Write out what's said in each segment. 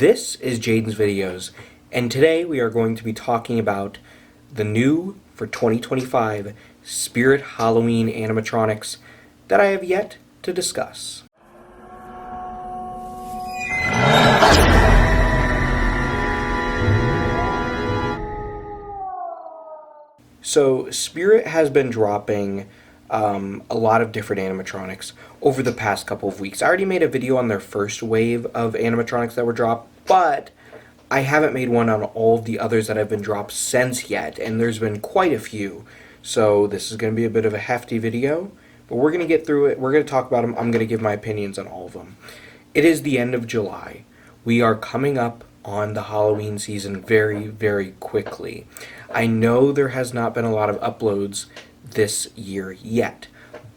This is Jaden's Videos, and today we are going to be talking about the new, for 2025, Spirit Halloween animatronics that I have yet to discuss. So, Spirit has been dropping a lot of different animatronics over the past couple of weeks. I already made a video on their first wave of animatronics that were dropped, but I haven't made one on all of the others that have been dropped since yet, and there's been quite a few. So this is going to be a bit of a hefty video, but we're going to get through it. We're going to talk about them. I'm going to give my opinions on all of them. It is the end of July. We are coming up on the Halloween season very, very quickly. I know there has not been a lot of uploads this year yet,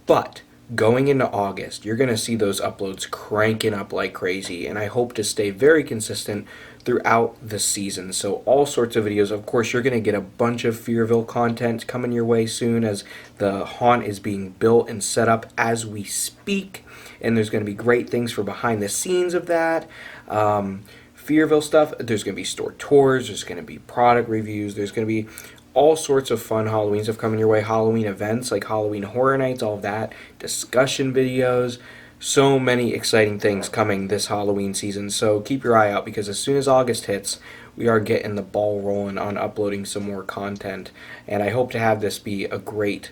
but going into August, you're going to see those uploads cranking up like crazy, and I hope to stay very consistent throughout the season. So all sorts of videos. Of course, you're going to get a bunch of Fearville content coming your way soon, as the haunt is being built and set up as we speak, and there's going to be great things for behind the scenes of that. Fearville stuff. There's going to be store tours, there's going to be product reviews, there's going to be all sorts of fun Halloween stuff coming your way. Halloween events like Halloween Horror Nights, all of that. Discussion videos. So many exciting things coming this Halloween season. So keep your eye out, because as soon as August hits, we are getting the ball rolling on uploading some more content. And I hope to have this be a great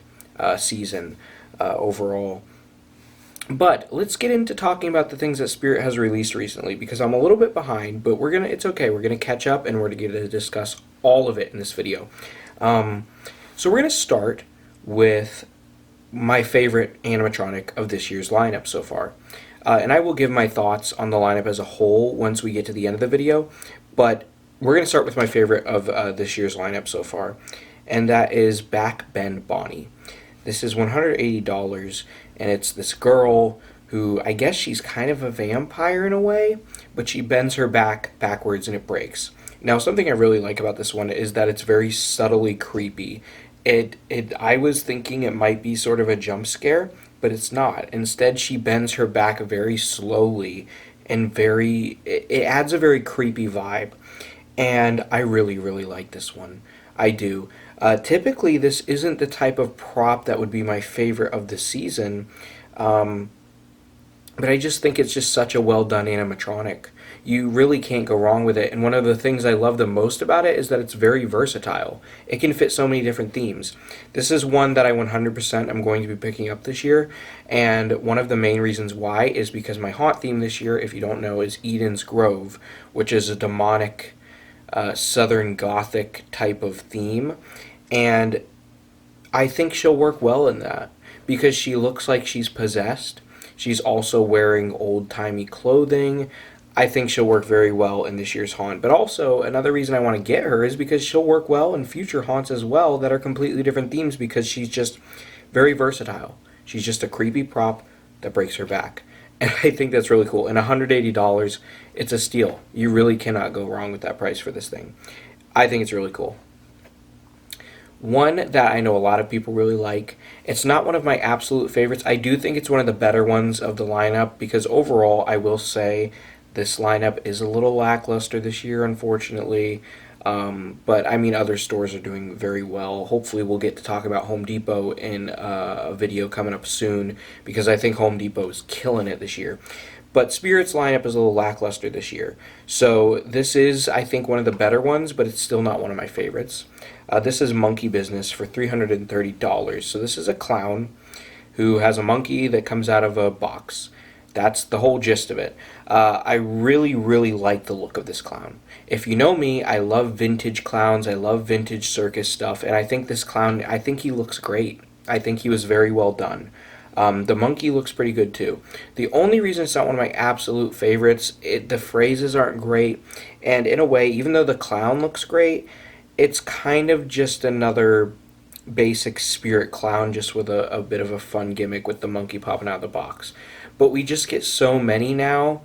season overall. But let's get into talking about the things that Spirit has released recently, because I'm a little bit behind, but it's okay. We're gonna catch up, and we're gonna get to discuss all of it in this video. So we're gonna start with my favorite animatronic of this year's lineup so far, and I will give my thoughts on the lineup as a whole once we get to the end of the video. But we're gonna start with my favorite of this year's lineup so far, and that is Backbend Bonnie. This is $180, and it's this girl who, I guess she's kind of a vampire in a way, but she bends her back backwards and it breaks. Now, something I really like about this one is that it's very subtly creepy. I was thinking it might be sort of a jump scare, but it's not. Instead, she bends her back very slowly, and it adds a very creepy vibe. And I really, really like this one. I do. Typically, this isn't the type of prop that would be my favorite of the season, but I just think it's just such a well-done animatronic. You really can't go wrong with it, and one of the things I love the most about it is that it's very versatile. It can fit so many different themes. This is one that I 100% am going to be picking up this year, and one of the main reasons why is because my haunt theme this year, if you don't know, is Eden's Grove, which is a demonic Southern Gothic type of theme, and I think she'll work well in that because she looks like she's possessed. She's also wearing old-timey clothing. I think she'll work very well in this year's haunt. But also, another reason I want to get her is because she'll work well in future haunts as well that are completely different themes, because she's just very versatile. She's just a creepy prop that breaks her back. And I think that's really cool. And $180, it's a steal. You really cannot go wrong with that price for this thing. I think it's really cool. One that I know a lot of people really like. It's not one of my absolute favorites. I do think it's one of the better ones of the lineup, because overall, I will say this lineup is a little lackluster this year, unfortunately. But I mean, other stores are doing very well. Hopefully we'll get to talk about Home Depot in a video coming up soon, because I think Home Depot is killing it this year. But Spirit's lineup is a little lackluster this year. So this is, I think, one of the better ones, but it's still not one of my favorites. This is Monkey Business for $330. So this is a clown who has a monkey that comes out of a box. That's the whole gist of it. I really, really like the look of this clown. If you know me, I love vintage clowns. I love vintage circus stuff. And I think this clown, I think he looks great. I think he was very well done. The monkey looks pretty good too. The only reason it's not one of my absolute favorites, the phrases aren't great. And in a way, even though the clown looks great, it's kind of just another basic Spirit clown, just with a bit of a fun gimmick with the monkey popping out of the box. But we just get so many now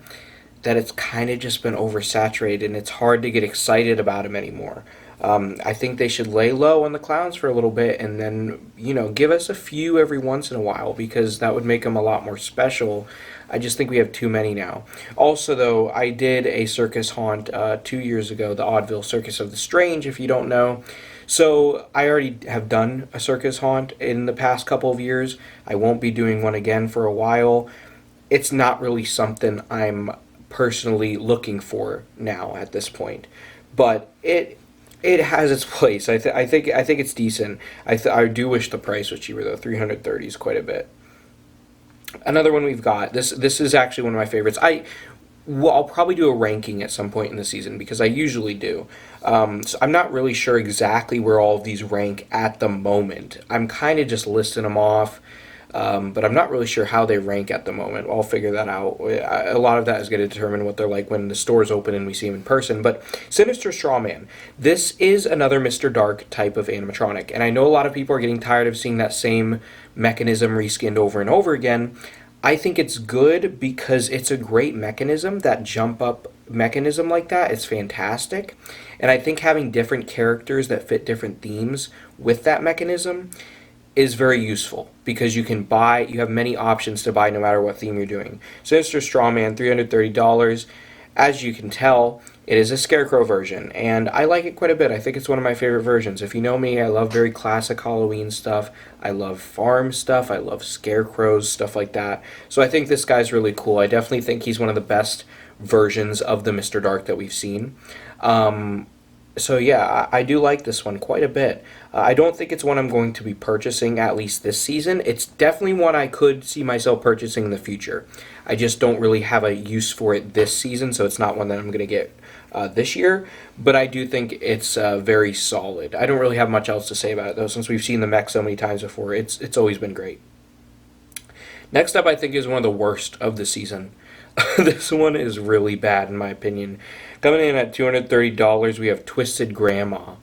that it's kind of just been oversaturated, and it's hard to get excited about him anymore. I think they should lay low on the clowns for a little bit and then, give us a few every once in a while because that would make them a lot more special. I just think we have too many now. Also, though, I did a circus haunt 2 years ago, the Oddville Circus of the Strange, if you don't know. So I already have done a circus haunt in the past couple of years. I won't be doing one again for a while. It's not really something I'm personally looking for now at this point, but it has its place. I think it's decent. I do wish the price was cheaper though. 330 is quite a bit. Another one we've got. This is actually one of my favorites. I'll probably do a ranking at some point in the season because I usually do. So I'm not really sure exactly where all of these rank at the moment. I'm kind of just listing them off, but I'm not really sure how they rank at the moment. I'll figure that out. A lot of that is going to determine what they're like when the stores open and we see them in person. But Sinister Straw Man. This is another Mr. Dark type of animatronic, and I know a lot of people are getting tired of seeing that same mechanism reskinned over and over again. I think it's good because it's a great mechanism. That jump up mechanism like that is fantastic. And I think having different characters that fit different themes with that mechanism is very useful because you have many options to buy no matter what theme you're doing. Sinister Straw Man, $330. As you can tell, it is a Scarecrow version, and I like it quite a bit. I think it's one of my favorite versions. If you know me, I love very classic Halloween stuff. I love farm stuff. I love scarecrows, stuff like that. So I think this guy's really cool. I definitely think he's one of the best versions of the Mr. Dark that we've seen. So yeah, I do like this one quite a bit. I don't think it's one I'm going to be purchasing at least this season. It's definitely one I could see myself purchasing in the future. I just don't really have a use for it this season, so it's not one that I'm going to get this year. But I do think it's very solid. I don't really have much else to say about it, though, since we've seen the mech so many times before. It's always been great. Next up, I think, is one of the worst of the season. This one is really bad, in my opinion. Coming in at $230, we have Twisted Grandma.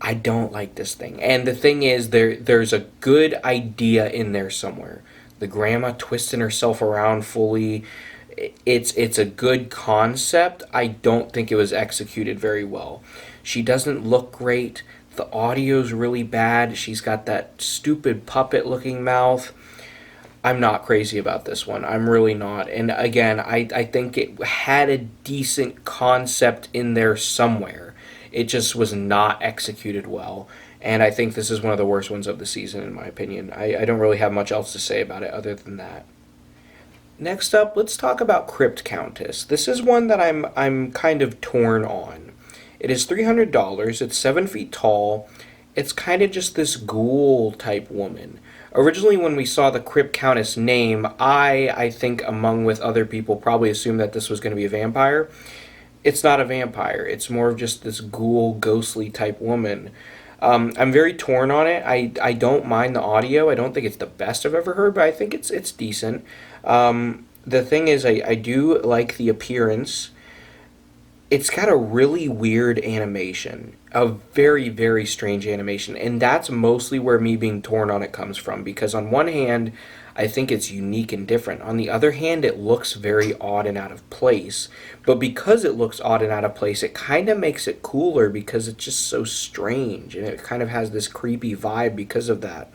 I don't like this thing. And the thing is, there's a good idea in there somewhere. The grandma twisting herself around fully. It's a good concept. I don't think it was executed very well. She doesn't look great. The audio's really bad. She's got that stupid puppet-looking mouth. I'm not crazy about this one. I'm really not. And again, I think it had a decent concept in there somewhere. It just was not executed well. And I think this is one of the worst ones of the season, in my opinion. I don't really have much else to say about it other than that. Next up, let's talk about Crypt Countess. This is one that I'm kind of torn on. It is $300. It's 7 feet tall. It's kind of just this ghoul type woman. Originally, when we saw the Crypt Countess name, I think among with other people probably assumed that this was going to be a vampire. It's not a vampire. It's more of just this ghoul, ghostly type woman. I'm very torn on it. I don't mind the audio. I don't think it's the best I've ever heard, but I think it's decent. The thing is, I do like the appearance. It's got a really weird animation, a very, very strange animation, and that's mostly where me being torn on it comes from, because on one hand, I think it's unique and different. On the other hand, it looks very odd and out of place, but because it looks odd and out of place, it kind of makes it cooler because it's just so strange, and it kind of has this creepy vibe because of that.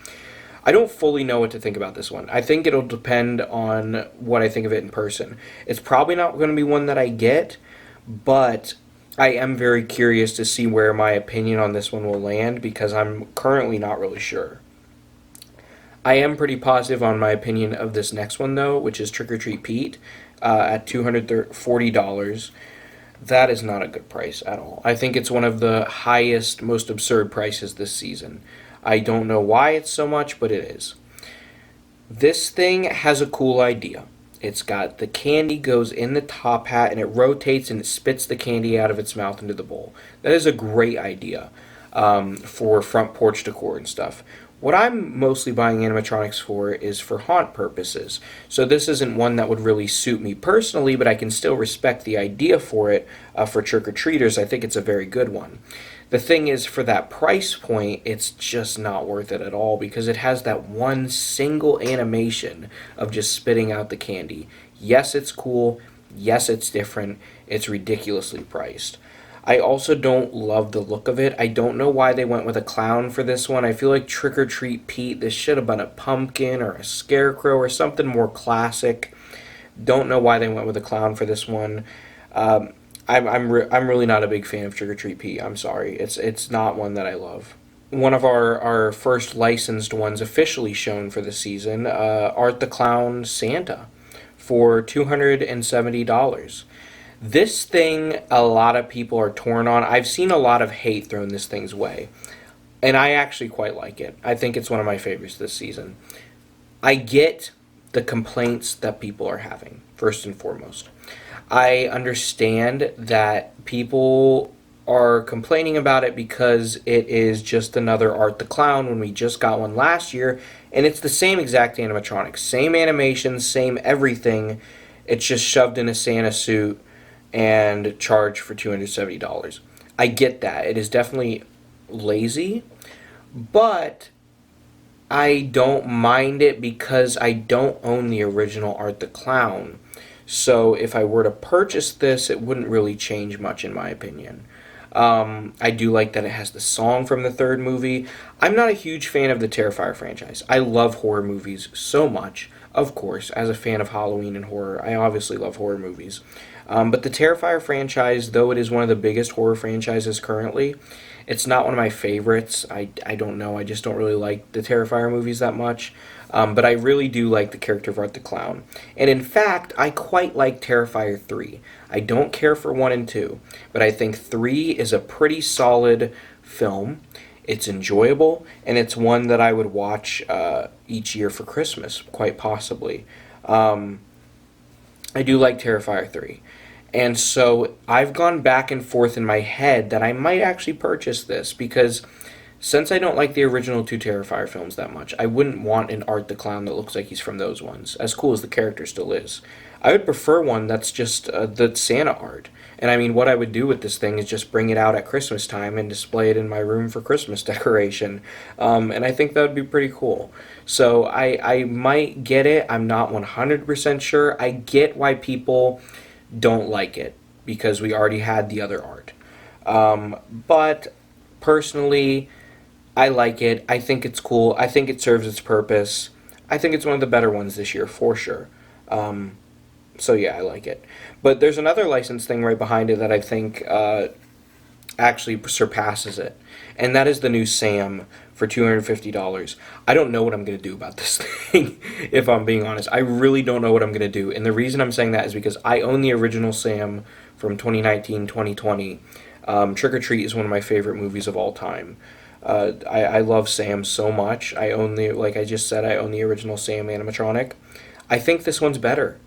I don't fully know what to think about this one. I think it'll depend on what I think of it in person. It's probably not going to be one that I get, but I am very curious to see where my opinion on this one will land because I'm currently not really sure. I am pretty positive on my opinion of this next one, though, which is Trick or Treat Pete at $240. That is not a good price at all. I think it's one of the highest, most absurd prices this season. I don't know why it's so much, but it is. This thing has a cool idea. It's got the candy goes in the top hat and it rotates and it spits the candy out of its mouth into the bowl. That is a great idea for front porch decor and stuff. What I'm mostly buying animatronics for is for haunt purposes. So this isn't one that would really suit me personally, but I can still respect the idea for it for trick-or-treaters. I think it's a very good one. The thing is, for that price point, it's just not worth it at all because it has that one single animation of just spitting out the candy. Yes, it's cool. Yes, it's different. It's ridiculously priced. I also don't love the look of it. I don't know why they went with a clown for this one. I feel like Trick or Treat Pete, this should have been a pumpkin or a scarecrow or something more classic. Don't know why they went with a clown for this one. Um, I'm really not a big fan of Trick or Treat Pete. I'm sorry. It's not one that I love. One of our first licensed ones officially shown for the season, Art the Clown Santa, for $270. This thing, a lot of people are torn on. I've seen a lot of hate thrown this thing's way, and I actually quite like it. I think it's one of my favorites this season. I get the complaints that people are having, first and foremost. I understand that people are complaining about it because it is just another Art the Clown when we just got one last year, and it's the same exact animatronics, same animations, same everything. It's just shoved in a Santa suit and charged for $270. I get that. It is definitely lazy, but I don't mind it because I don't own the original Art the Clown. So if I were to purchase this, it wouldn't really change much in my opinion. I do like that it has the song from the third movie. I'm not a huge fan of the Terrifier franchise. I love horror movies so much. Of course, as a fan of Halloween and horror, I obviously love horror movies. But the Terrifier franchise, though it is one of the biggest horror franchises currently, it's not one of my favorites. I don't know. I just don't really like the Terrifier movies that much. But I really do like the character of Art the Clown. And in fact, I quite like Terrifier 3. I don't care for 1 and 2, but I think 3 is a pretty solid film. It's enjoyable, and it's one that I would watch each year for Christmas, quite possibly. Um, I do like Terrifier 3. And so I've gone back and forth in my head that I might actually purchase this because since I don't like the original two Terrifier films that much, I wouldn't want an Art the Clown that looks like he's from those ones, as cool as the character still is. I would prefer one that's just the Santa art. And I mean, what I would do with this thing is just bring it out at Christmas time and display it in my room for Christmas decoration. And I think that would be pretty cool. So I might get it. I'm not 100% sure. I get why people don't like it because we already had the other art. But personally, I like it. I think it's cool. I think it serves its purpose. I think it's one of the better ones this year for sure. So yeah, I like it. But there's another license thing right behind it that I think actually surpasses it, and that is the new Sam for $250. I don't know what I'm going to do about this thing, if I'm being honest. I really don't know what I'm going to do, and the reason I'm saying that is because I own the original Sam from 2019, 2020. Trick or Treat is one of my favorite movies of all time. I love Sam so much. I own the, like I just said, I own the original Sam animatronic. I think this one's better.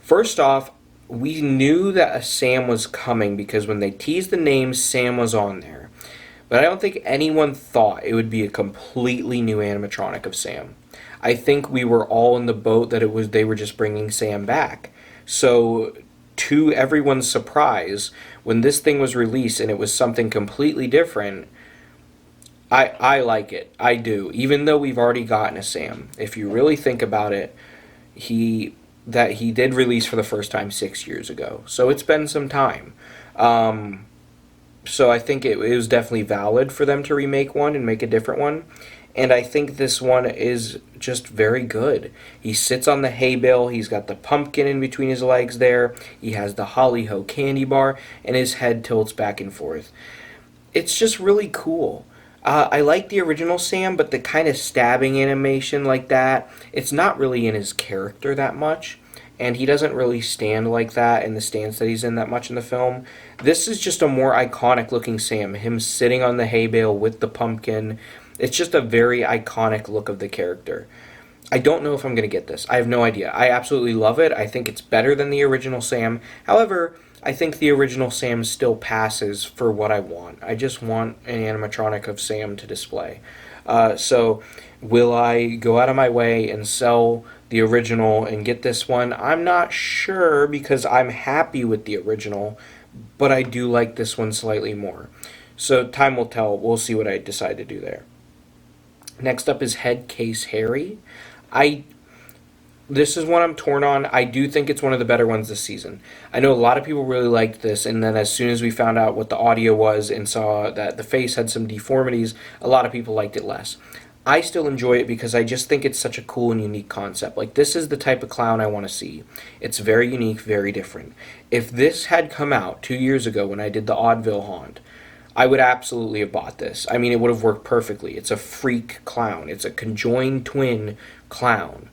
First off, we knew that a Sam was coming because when they teased the name, Sam was on there. But I don't think anyone thought it would be a completely new animatronic of Sam. I think we were all in the boat that it was they were just bringing Sam back. So, to everyone's surprise, when this thing was released and it was something completely different, I like it. I do. Even though we've already gotten a Sam. If you really think about it, he he did release for the first time 6 years ago. So it's been some time. So I think it was definitely valid for them to remake one and make a different one. And I think this one is just very good. He sits on the hay bale. He's got the pumpkin in between his legs there. He has the holly ho candy bar, and his head tilts back and forth. It's just really cool. I like the original Sam, but the kind of stabbing animation like that, it's not really in his character that much. And he doesn't really stand like that in the stance that he's in that much in the film. This is just a more iconic looking Sam. Him sitting on the hay bale with the pumpkin. It's just a very iconic look of the character. I don't know if I'm going to get this. I have no idea. I absolutely love it. I think it's better than the original Sam. However, I think the original Sam still passes for what I want. I just want an animatronic of Sam to display. So, will I go out of my way and sell the original and get this one? I'm not sure because I'm happy with the original, but I do like this one slightly more. So, time will tell. We'll see what I decide to do there. Next up is Head Case Harry. I This is one I'm torn on. I do think it's one of the better ones this season. I know a lot of people really liked this, and then as soon as we found out what the audio was and saw that the face had some deformities, a lot of people liked it less. I still enjoy it because I just think it's such a cool and unique concept. Like, this is the type of clown I want to see. It's very unique, very different. If this had come out 2 years ago when I did the Oddville Haunt, I would absolutely have bought this. I mean, it would have worked perfectly. It's a freak clown, it's a conjoined twin clown.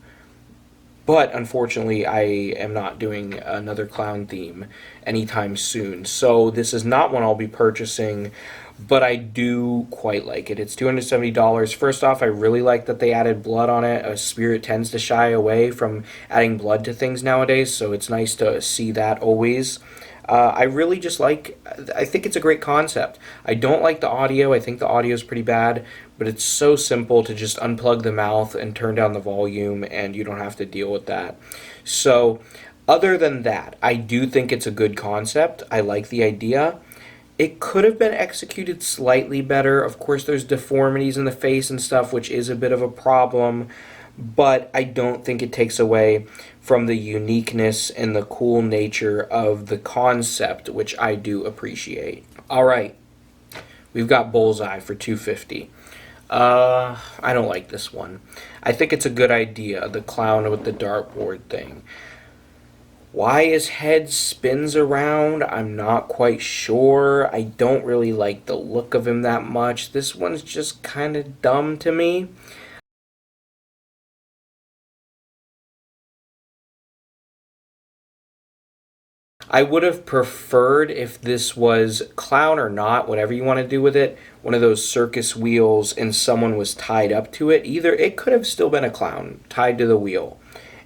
But unfortunately, I am not doing another clown theme anytime soon. So this is not one I'll be purchasing, but I do quite like it. It's $270. First off, I really like that they added blood on it. A spirit tends to shy away from adding blood to things nowadays, so it's nice to see that always. I really just like, I think it's a great concept. I don't like the audio. I think the audio is pretty bad, but it's so simple to just unplug the mouth and turn down the volume, and you don't have to deal with that. So, other than that, I do think it's a good concept. I like the idea. It could have been executed slightly better. Of course, there's deformities in the face and stuff, which is a bit of a problem, but I don't think it takes away from the uniqueness and the cool nature of the concept, which I do appreciate. All right, we've got Bullseye for $250. I don't like this one. I think it's a good idea, the clown with the dartboard thing. Why his head spins around, I'm not quite sure. I don't really like the look of him that much. This one's just kind of dumb to me. I would have preferred if this was clown or not, whatever you want to do with it, one of those circus wheels and someone was tied up to it. Either it could have still been a clown tied to the wheel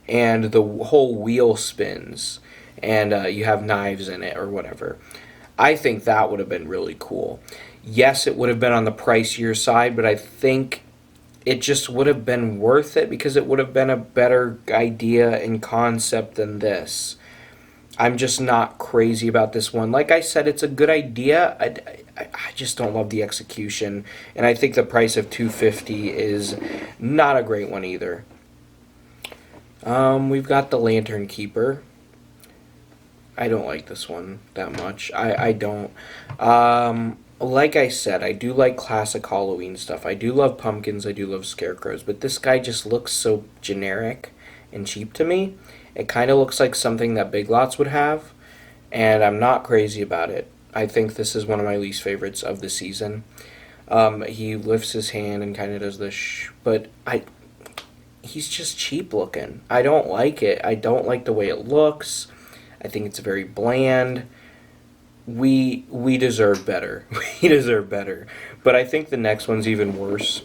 and the whole wheel spins and you have knives in it or whatever. I think that would have been really cool. Yes, it would have been on the pricier side, but I think it just would have been worth it because it would have been a better idea and concept than this. I'm just not crazy about this one. Like I said, it's a good idea. I just don't love the execution, and I think the price of $250 is not a great one either. We've got the Lantern Keeper. I don't like this one that much. I don't. Like I said, I do like classic Halloween stuff. I do love pumpkins. I do love scarecrows. But this guy just looks so generic and cheap to me. It kind of looks like something that Big Lots would have, and I'm not crazy about it. I think this is one of my least favorites of the season. He lifts his hand and kind of does this but he's just cheap looking. I don't like it. I don't like the way it looks. I think it's very bland. We deserve better. We deserve better. But I think the next one's even worse.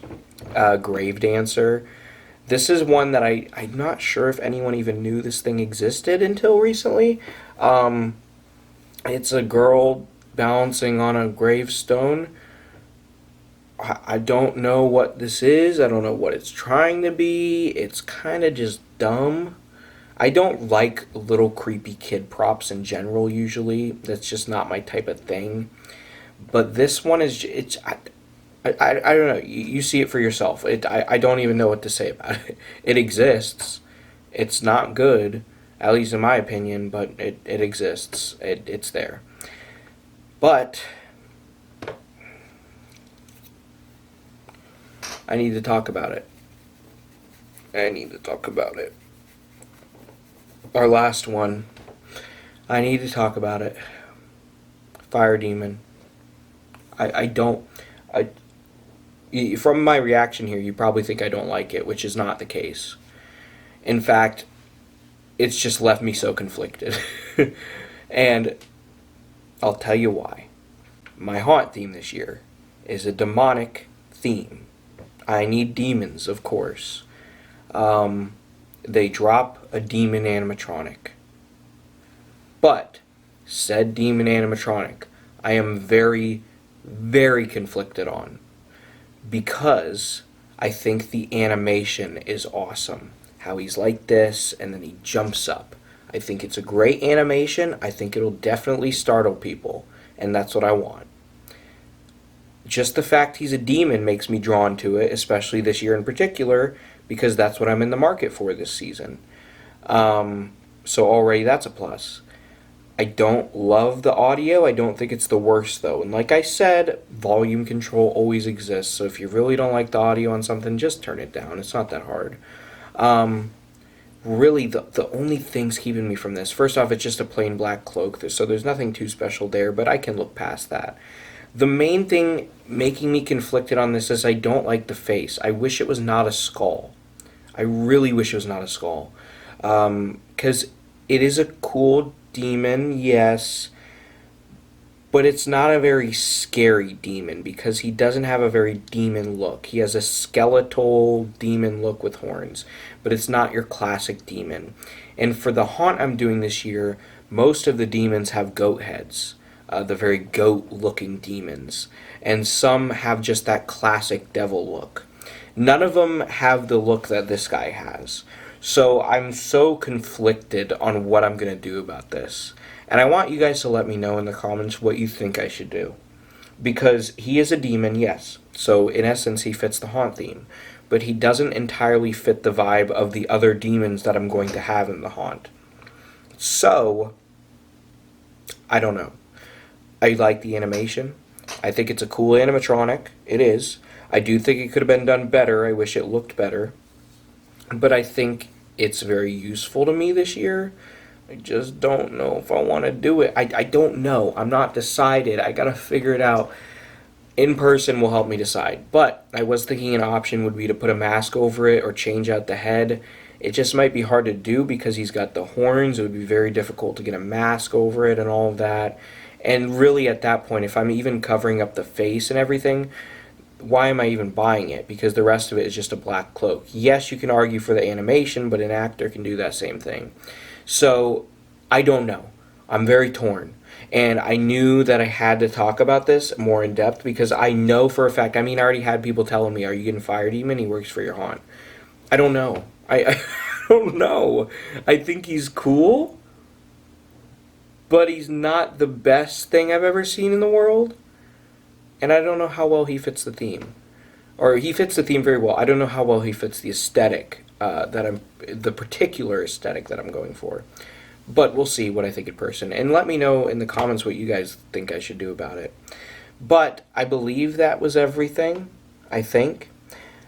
Gravedancer. This is one that I'm not sure if anyone even knew this thing existed until recently. It's a girl balancing on a gravestone. I don't know what this is. I don't know what it's trying to be. It's kind of just dumb. I don't like little creepy kid props in general usually. That's just not my type of thing. But this one is, I don't know. You see it for yourself. I don't even know what to say about it. It exists. It's not good, at least in my opinion, but it exists. It's there. But I need to talk about it. I need to talk about it. Our last one. I need to talk about it. Fire Demon. I don't... From my reaction here, you probably think I don't like it, which is not the case. In fact, it's just left me so conflicted. And I'll tell you why. My haunt theme this year is a demonic theme. I need demons, of course. They drop a demon animatronic. But, said demon animatronic, I am very, very conflicted on. Because I think the animation is awesome. How he's like this, and then he jumps up. I think it's a great animation. I think it'll definitely startle people, and that's what I want. Just the fact he's a demon makes me drawn to it, especially this year in particular, because that's what I'm in the market for this season. So already that's a plus. I don't love the audio. I don't think it's the worst though. And like I said, volume control always exists. So if you really don't like the audio on something, just turn it down. It's not that hard. Really, the only things keeping me from this, first off, it's just a plain black cloak. So there's nothing too special there, but I can look past that. The main thing making me conflicted on this is I don't like the face. I wish it was not a skull. I really wish it was not a skull. Because it is a cool demon, yes, but it's not a very scary demon because he doesn't have a very demon look. He has a skeletal demon look with horns, but it's not your classic demon. And for the haunt I'm doing this year, most of the demons have goat heads. The very goat-looking demons. And some have just that classic devil look. None of them have the look that this guy has. So I'm so conflicted on what I'm going to do about this. And I want you guys to let me know in the comments what you think I should do. Because he is a demon, yes. So in essence, he fits the haunt theme. But he doesn't entirely fit the vibe of the other demons that I'm going to have in the haunt. So, I don't know. I like the animation. I think it's a cool animatronic. It is. I do think it could have been done better. I wish it looked better. But I think it's very useful to me this year. I just don't know if I want to do it. I don't know. I'm not decided. I got to figure it out. In person will help me decide. But I was thinking an option would be to put a mask over it or change out the head. It just might be hard to do because he's got the horns. It would be very difficult to get a mask over it and all of that. And really at that point, if I'm even covering up the face and everything, why am I even buying it? Because the rest of it is just a black cloak. Yes, you can argue for the animation, but an actor can do that same thing. So, I don't know. I'm very torn. And I knew that I had to talk about this more in depth because I know for a fact, I already had people telling me, are you getting fired, Demon? He works for your haunt. I don't know. I don't know. I think he's cool, but he's not the best thing I've ever seen in the world. And I don't know how well he fits the theme. Or he fits the theme very well. I don't know how well he fits the aesthetic, the particular aesthetic that I'm going for. But we'll see what I think in person. And let me know in the comments what you guys think I should do about it. But I believe that was everything, I think.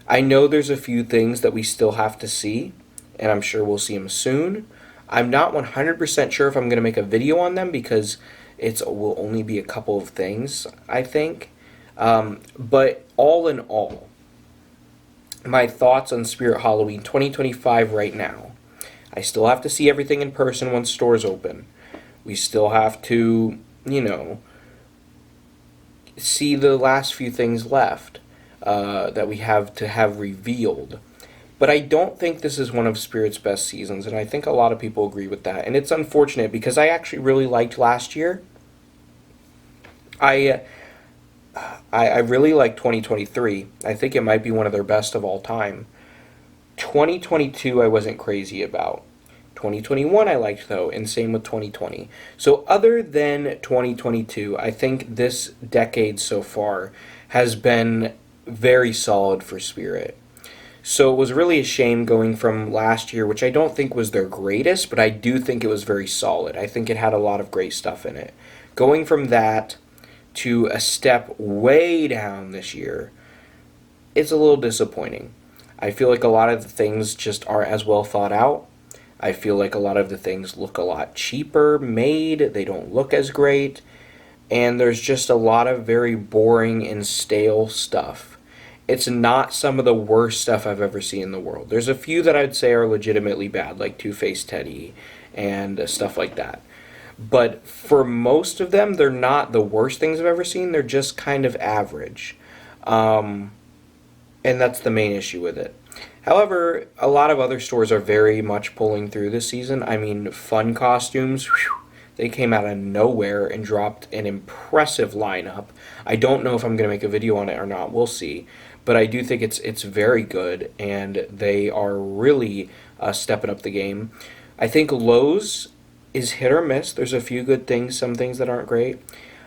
I know there's a few things that we still have to see, and I'm sure we'll see them soon. I'm not 100% sure if I'm going to make a video on them because it will only be a couple of things, I think. But all in all, my thoughts on Spirit Halloween 2025 right now. I still have to see everything in person once stores open. We still have to, see the last few things left that we have to have revealed. But I don't think this is one of Spirit's best seasons, and I think a lot of people agree with that. And it's unfortunate because I actually really liked last year. I really like 2023. I think it might be one of their best of all time. 2022 I wasn't crazy about. 2021 I liked though, and same with 2020. So other than 2022, I think this decade so far has been very solid for Spirit. So it was really a shame going from last year, which I don't think was their greatest, but I do think it was very solid. I think it had a lot of great stuff in it. Going from that to a step way down this year, it's a little disappointing. I feel like a lot of the things just aren't as well thought out. I feel like a lot of the things look a lot cheaper made. They don't look as great. And there's just a lot of very boring and stale stuff. It's not some of the worst stuff I've ever seen in the world. There's a few that I'd say are legitimately bad, like Two-Faced Teddy and stuff like that. But for most of them, they're not the worst things I've ever seen. They're just kind of average. And that's the main issue with it. However, a lot of other stores are very much pulling through this season. I mean, Fun Costumes, they came out of nowhere and dropped an impressive lineup. I don't know if I'm going to make a video on it or not. We'll see. But I do think it's very good, and they are really stepping up the game. I think Lowe's is hit or miss. There's a few good things, some things that aren't great.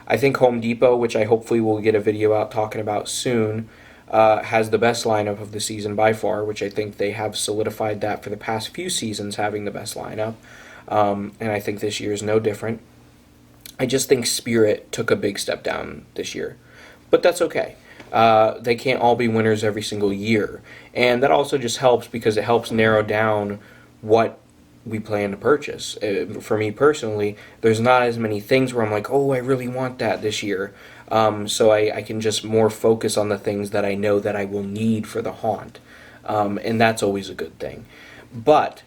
I think Home Depot, which I hopefully will get a video out talking about soon, has the best lineup of the season by far, which I think they have solidified that for the past few seasons, having the best lineup. And I think this year is no different. I just think Spirit took a big step down this year. But that's okay. They can't all be winners every single year. And that also just helps because it helps narrow down what we plan to purchase. For me personally, there's not as many things where I'm like, oh, I really want that this year. So I can just more focus on the things that I know that I will need for the haunt. And that's always a good thing. But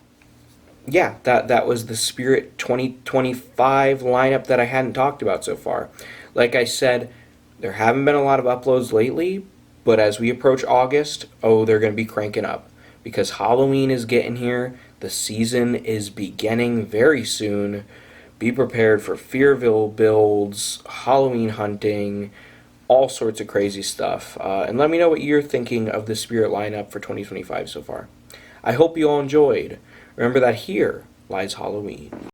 yeah, that was the Spirit 2025 lineup that I hadn't talked about so far. Like I said, there haven't been a lot of uploads lately, but as we approach August, oh, they're going to be cranking up because Halloween is getting here. The season is beginning very soon. Be prepared for Fearville builds, Halloween hunting, all sorts of crazy stuff. And let me know what you're thinking of the Spirit lineup for 2025 so far. I hope you all enjoyed. Remember that here lies Halloween.